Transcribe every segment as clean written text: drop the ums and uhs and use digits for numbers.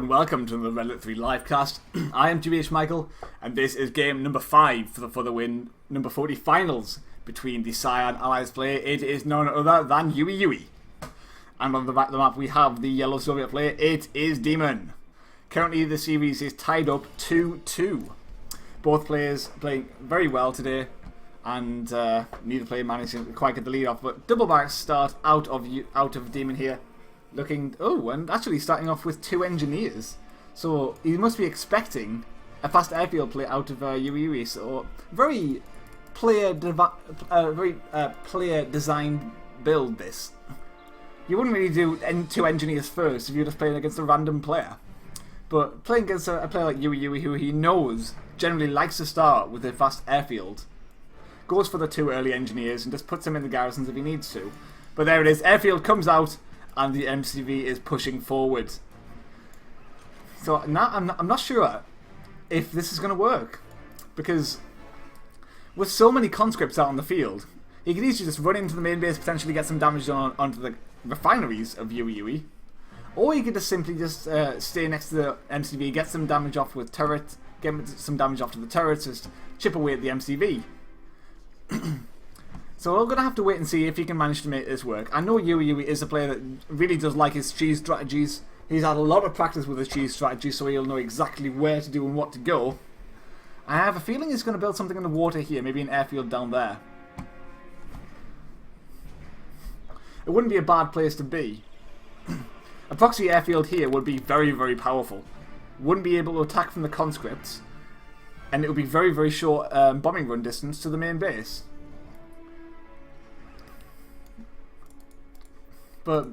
and welcome to the Red Alert 3 livecast. I am GBH Michael, and this is game number 5 for the win, number 40 finals between the Cyan Allies player. It is none other than YuiYui. And on the back of the map we have the yellow Soviet player. It is Dimon. Currently the series is tied up 2-2. Both players playing very well today, and neither player managed to quite get the lead off. But double back start out of Dimon here. Looking, and actually starting off with 2 engineers. So he must be expecting a fast airfield play out of YuiYui. So very player designed build this. You wouldn't really do 2 engineers first if you're just playing against a random player. But playing against a player like YuiYui, who he knows generally likes to start with a fast airfield, goes for the 2 early engineers and just puts them in the garrisons if he needs to. But there it is, airfield comes out, and the MCV is pushing forward. So now I'm not sure if this is going to work, because with so many conscripts out on the field, he could easily just run into the main base, potentially get some damage done onto the refineries of YuiYui, or he could just simply stay next to the MCV, get some damage off with turret, get some damage off to the turrets, just chip away at the MCV. So we're going to have to wait and see if he can manage to make this work. I know YuiYui is a player that really does like his cheese strategies. He's had a lot of practice with his cheese strategies, so he'll know exactly where to do and what to go. I have a feeling he's going to build something in the water here, maybe an airfield down there. It wouldn't be a bad place to be. A proxy airfield here would be very, very powerful. Wouldn't be able to attack from the conscripts, and it would be very, very short bombing run distance to the main base. But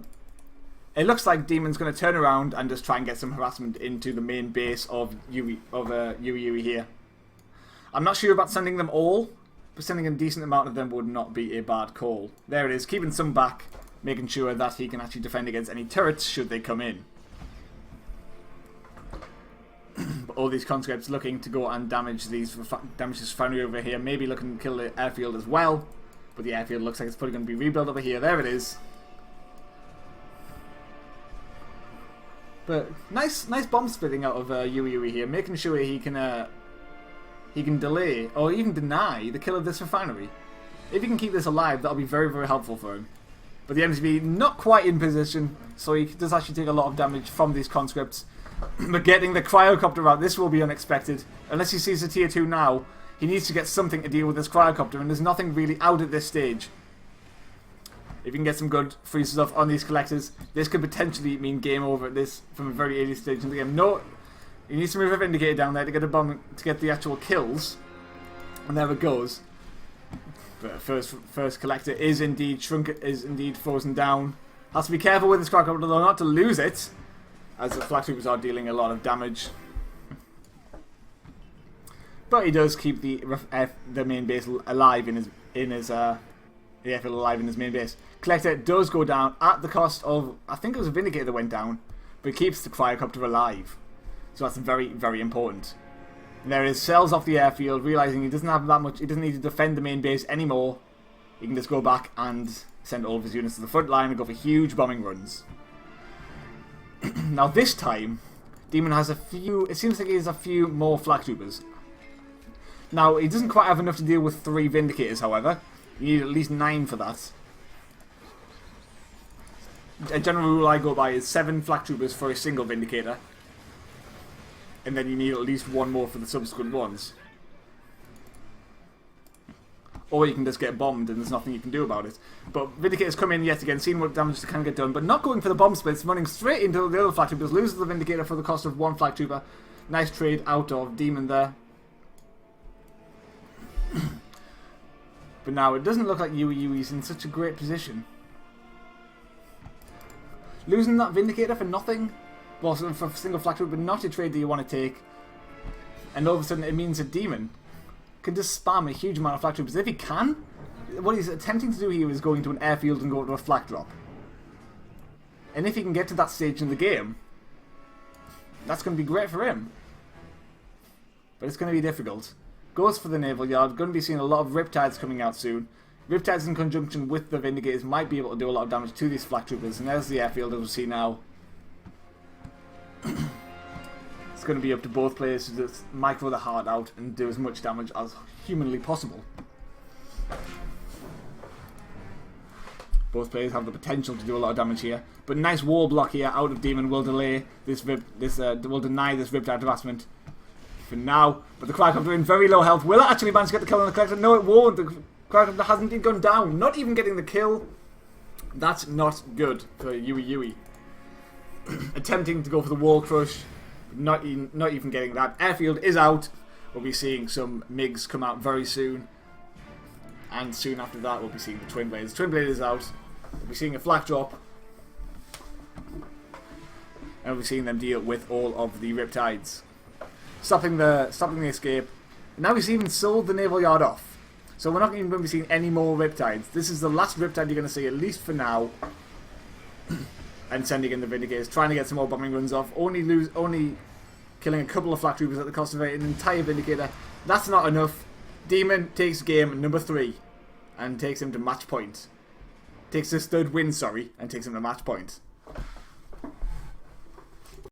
it looks like Dimon's going to turn around and just try and get some harassment into the main base of YuiYui here. I'm not sure about sending them all, but sending a decent amount of them would not be a bad call. There it is, keeping some back, making sure that he can actually defend against any turrets should they come in. But all these conscripts looking to go and damage this refinery over here, maybe looking to kill the airfield as well. But the airfield looks like it's probably going to be rebuilt over here. There it is. But nice bomb splitting out of YuiYui here, making sure he can delay or even deny the kill of this refinery. If he can keep this alive, that'll be very, very helpful for him. But the MCV not quite in position, so he does actually take a lot of damage from these conscripts. But getting the cryocopter out, this will be unexpected. Unless he sees a tier 2 now, he needs to get something to deal with this cryocopter, and there's nothing really out at this stage. If you can get some good free stuff on these collectors, this could potentially mean game over at this from a very early stage in the game. No, he needs to move a Vindicator down there to get a bomb to get the actual kills, and there it goes. But first collector is indeed frozen down. Has to be careful with this cryocopter though, not to lose it, as the flak troopers are dealing a lot of damage. But he does keep the main base alive in his airfield alive in his main base. Collector does go down at the cost of, I think it was a Vindicator that went down, but keeps the cryocopter alive. So that's very, very important. And there is cells off the airfield, realizing he doesn't have that much, he doesn't need to defend the main base anymore. He can just go back and send all of his units to the front line and go for huge bombing runs. Now this time, Dimon has it seems like he has a few more flak troopers. Now he doesn't quite have enough to deal with 3 Vindicators, however. You need at least 9 for that. A general rule I go by is 7 flak troopers for a single Vindicator. And then you need at least 1 more for the subsequent ones. Or you can just get bombed and there's nothing you can do about it. But Vindicators come in yet again, seeing what damage they can get done, but not going for the bomb splits, running straight into the other flak troopers, loses the Vindicator for the cost of 1 flak trooper. Nice trade out of Dimon there. But now it doesn't look like YuiYui is in such a great position. Losing that Vindicator for nothing, well, for a single flak trooper, but not a trade that you want to take. And all of a sudden it means that Dimon can just spam a huge amount of flak troopers. If he can, what he's attempting to do here is going to an airfield and go to a flak drop. And if he can get to that stage in the game, that's going to be great for him. But it's going to be difficult. Goes for the naval yard. Going to be seeing a lot of Riptides coming out soon. Riptides in conjunction with the Vindicators might be able to do a lot of damage to these flak troopers. And there's the airfield as we see now. It's going to be up to both players to just micro the heart out and do as much damage as humanly possible. Both players have the potential to do a lot of damage here, but nice wall block here out of Demon will delay this will deny this Riptide advancement for now. But the Quadcopter in very low health. Will it actually manage to get the kill on the Collector? No, it won't. The Quadcopter hasn't even gone down. Not even getting the kill. That's not good for YuiYui. Attempting to go for the wall crush, not even getting that. Airfield is out. We'll be seeing some MiGs come out very soon. And soon after that, we'll be seeing the Twin Blades. Twin Blade is out. We'll be seeing a flak drop. And we'll be seeing them deal with all of the Riptides. Stopping the escape. Now we've even sold the naval yard off. So we're not even going to be seeing any more Riptides. This is the last Riptide you're going to see, at least for now. And sending in the Vindicators, trying to get some more bombing runs off. Only killing a couple of flak troopers at the cost of an entire Vindicator. That's not enough. Demon takes game number 3 and takes him to match point. Takes his third win, sorry, and takes him to match point.